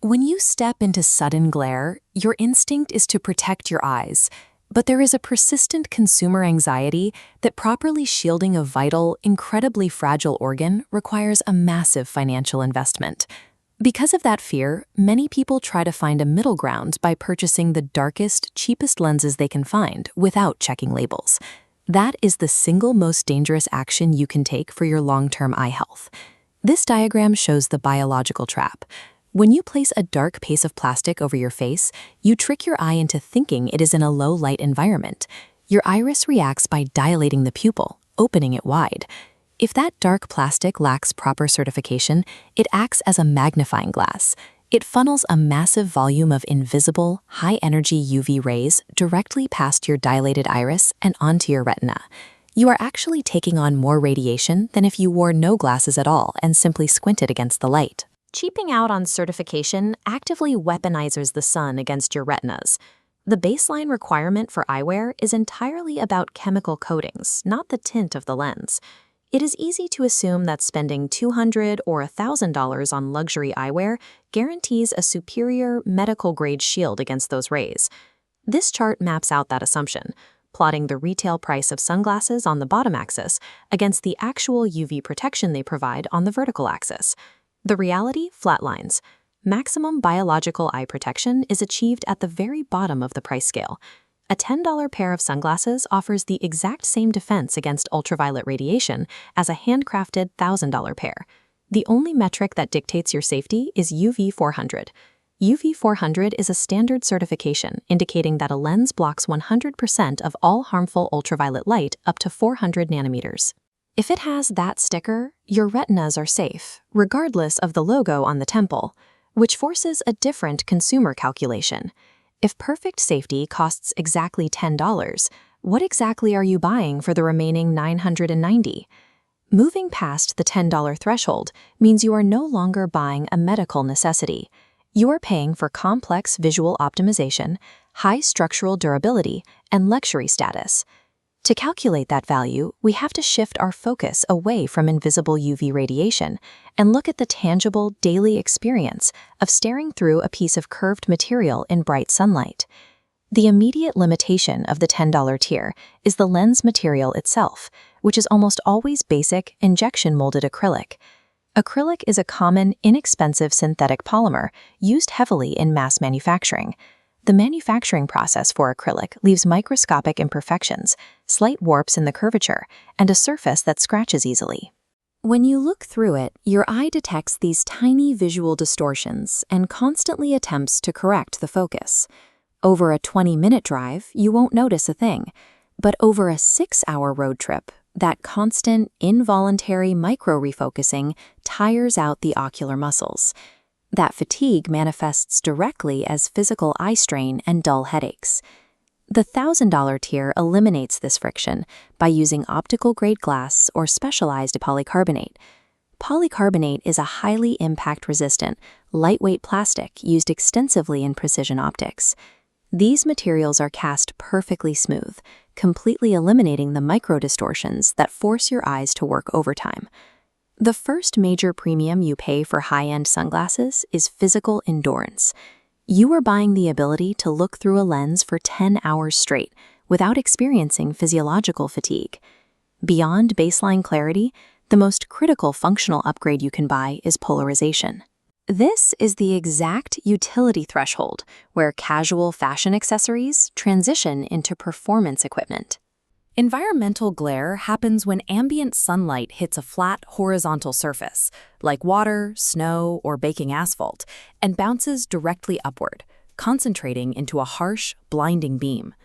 When you step into sudden glare, your instinct is to protect your eyes, but there is a persistent consumer anxiety that properly shielding a vital, incredibly fragile organ requires a massive financial investment. Because of that fear, many people try to find a middle ground by purchasing the darkest, cheapest lenses they can find without checking labels. That is the single most dangerous action you can take for your long-term eye health. This diagram shows the biological trap. When you place a dark piece of plastic over your face, you trick your eye into thinking it is in a low-light environment. Your iris reacts by dilating the pupil, opening it wide. If that dark plastic lacks proper certification, it acts as a magnifying glass. It funnels a massive volume of invisible, high-energy UV rays directly past your dilated iris and onto your retina. You are actually taking on more radiation than if you wore no glasses at all and simply squinted against the light. Cheaping out on certification actively weaponizes the sun against your retinas. The baseline requirement for eyewear is entirely about chemical coatings, not the tint of the lens. It is easy to assume that spending $200 or $1,000 on luxury eyewear guarantees a superior medical-grade shield against those rays. This chart maps out that assumption, plotting the retail price of sunglasses on the bottom axis against the actual UV protection they provide on the vertical axis. The reality flatlines. Maximum biological eye protection is achieved at the very bottom of the price scale. A $10 pair of sunglasses offers the exact same defense against ultraviolet radiation as a handcrafted $1,000 pair. The only metric that dictates your safety is UV 400. UV 400 is a standard certification indicating that a lens blocks 100% of all harmful ultraviolet light up to 400 nanometers. If it has that sticker, your retinas are safe, regardless of the logo on the temple, which forces a different consumer calculation. If perfect safety costs exactly $10, what exactly are you buying for the remaining $990? Moving past the $10 threshold means you are no longer buying a medical necessity. You are paying for complex visual optimization, high structural durability, and luxury status. To calculate that value, we have to shift our focus away from invisible UV radiation and look at the tangible, daily experience of staring through a piece of curved material in bright sunlight. The immediate limitation of the $10 tier is the lens material itself, which is almost always basic, injection-molded acrylic. Acrylic is a common, inexpensive synthetic polymer used heavily in mass manufacturing. The manufacturing process for acrylic leaves microscopic imperfections, slight warps in the curvature, and a surface that scratches easily. When you look through it, your eye detects these tiny visual distortions and constantly attempts to correct the focus. Over a 20-minute drive, you won't notice a thing, but over a 6-hour road trip, that constant, involuntary micro-refocusing tires out the ocular muscles. That fatigue manifests directly as physical eye strain and dull headaches. The $1,000 tier eliminates this friction by using optical-grade glass or specialized polycarbonate. Polycarbonate is a highly impact-resistant, lightweight plastic used extensively in precision optics. These materials are cast perfectly smooth, completely eliminating the micro-distortions that force your eyes to work overtime. The first major premium you pay for high-end sunglasses is physical endurance. You are buying the ability to look through a lens for 10 hours straight without experiencing physiological fatigue. Beyond baseline clarity, the most critical functional upgrade you can buy is polarization. This is the exact utility threshold where casual fashion accessories transition into performance equipment. Environmental glare happens when ambient sunlight hits a flat, horizontal surface, like water, snow, or baking asphalt, and bounces directly upward, concentrating into a harsh, blinding beam.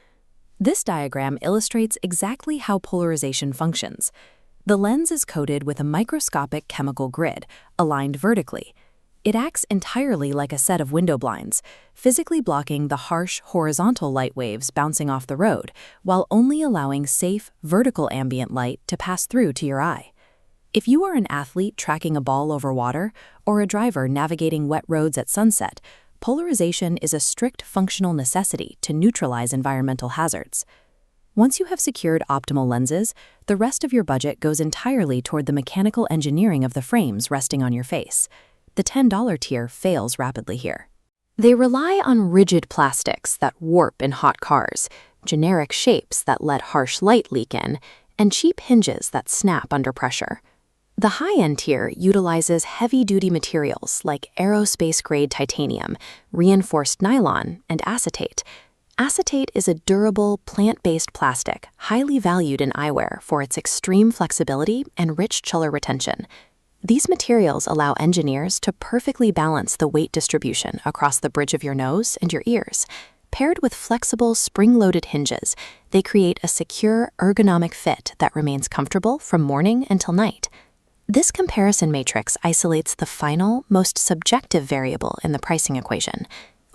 This diagram illustrates exactly how polarization functions. The lens is coated with a microscopic chemical grid, aligned vertically. It acts entirely like a set of window blinds, physically blocking the harsh horizontal light waves bouncing off the road, while only allowing safe, vertical ambient light to pass through to your eye. If you are an athlete tracking a ball over water, or a driver navigating wet roads at sunset, polarization is a strict functional necessity to neutralize environmental hazards. Once you have secured optimal lenses, the rest of your budget goes entirely toward the mechanical engineering of the frames resting on your face. the $10 tier fails rapidly here. They rely on rigid plastics that warp in hot cars, generic shapes that let harsh light leak in, and cheap hinges that snap under pressure. The high-end tier utilizes heavy-duty materials like aerospace-grade titanium, reinforced nylon, and acetate. Acetate is a durable, plant-based plastic highly valued in eyewear for its extreme flexibility and rich color retention. These materials allow engineers to perfectly balance the weight distribution across the bridge of your nose and your ears. Paired with flexible, spring-loaded hinges, they create a secure, ergonomic fit that remains comfortable from morning until night. This comparison matrix isolates the final, most subjective variable in the pricing equation.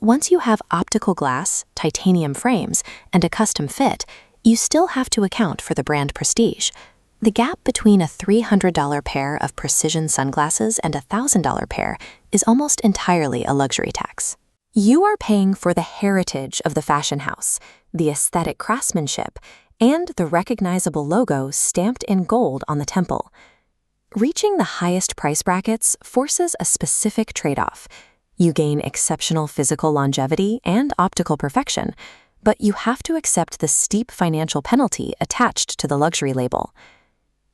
Once you have optical glass, titanium frames, and a custom fit, you still have to account for the brand prestige. The gap between a $300 pair of precision sunglasses and a $1,000 pair is almost entirely a luxury tax. You are paying for the heritage of the fashion house, the aesthetic craftsmanship, and the recognizable logo stamped in gold on the temple. Reaching the highest price brackets forces a specific trade-off. You gain exceptional physical longevity and optical perfection, but you have to accept the steep financial penalty attached to the luxury label.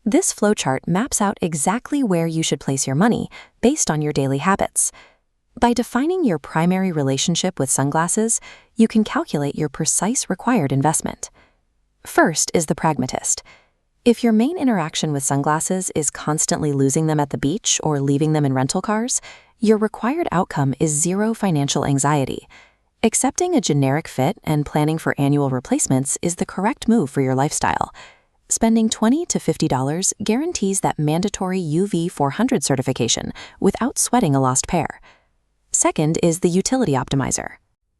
This flowchart maps out exactly where you should place your money based on your daily habits. By defining your primary relationship with sunglasses, you can calculate your precise required investment. First is the pragmatist. If your main interaction with sunglasses is constantly losing them at the beach or leaving them in rental cars, your required outcome is zero financial anxiety. Accepting a generic fit and planning for annual replacements is the correct move for your lifestyle. Spending $20 to $50 guarantees that mandatory UV 400 certification without sweating a lost pair. Second is the utility optimizer.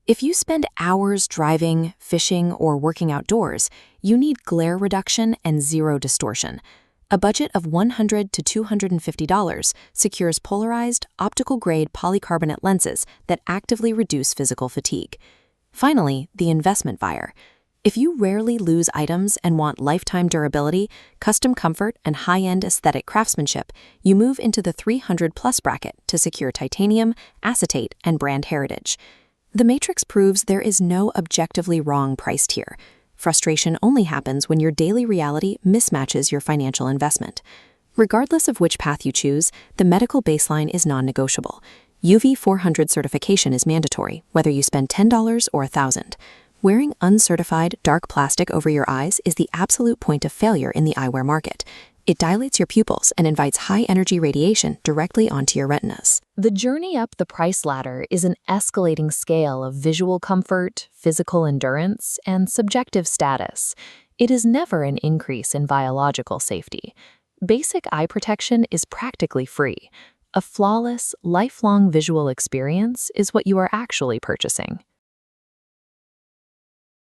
If you spend hours driving, fishing, or working outdoors, you need glare reduction and zero distortion. A budget of $100 to $250 secures polarized, optical-grade polycarbonate lenses that actively reduce physical fatigue. Finally, the investment buyer. If you rarely lose items and want lifetime durability, custom comfort, and high-end aesthetic craftsmanship, you move into the 300+ bracket to secure titanium, acetate, and brand heritage. The matrix proves there is no objectively wrong price tier. Frustration only happens when your daily reality mismatches your financial investment. Regardless of which path you choose, the medical baseline is non-negotiable. UV 400 certification is mandatory, whether you spend $10 or $1,000. Wearing uncertified, dark plastic over your eyes is the absolute point of failure in the eyewear market. It dilates your pupils and invites high-energy radiation directly onto your retinas. The journey up the price ladder is an escalating scale of visual comfort, physical endurance, and subjective status. It is never an increase in biological safety. Basic eye protection is practically free. A flawless, lifelong visual experience is what you are actually purchasing.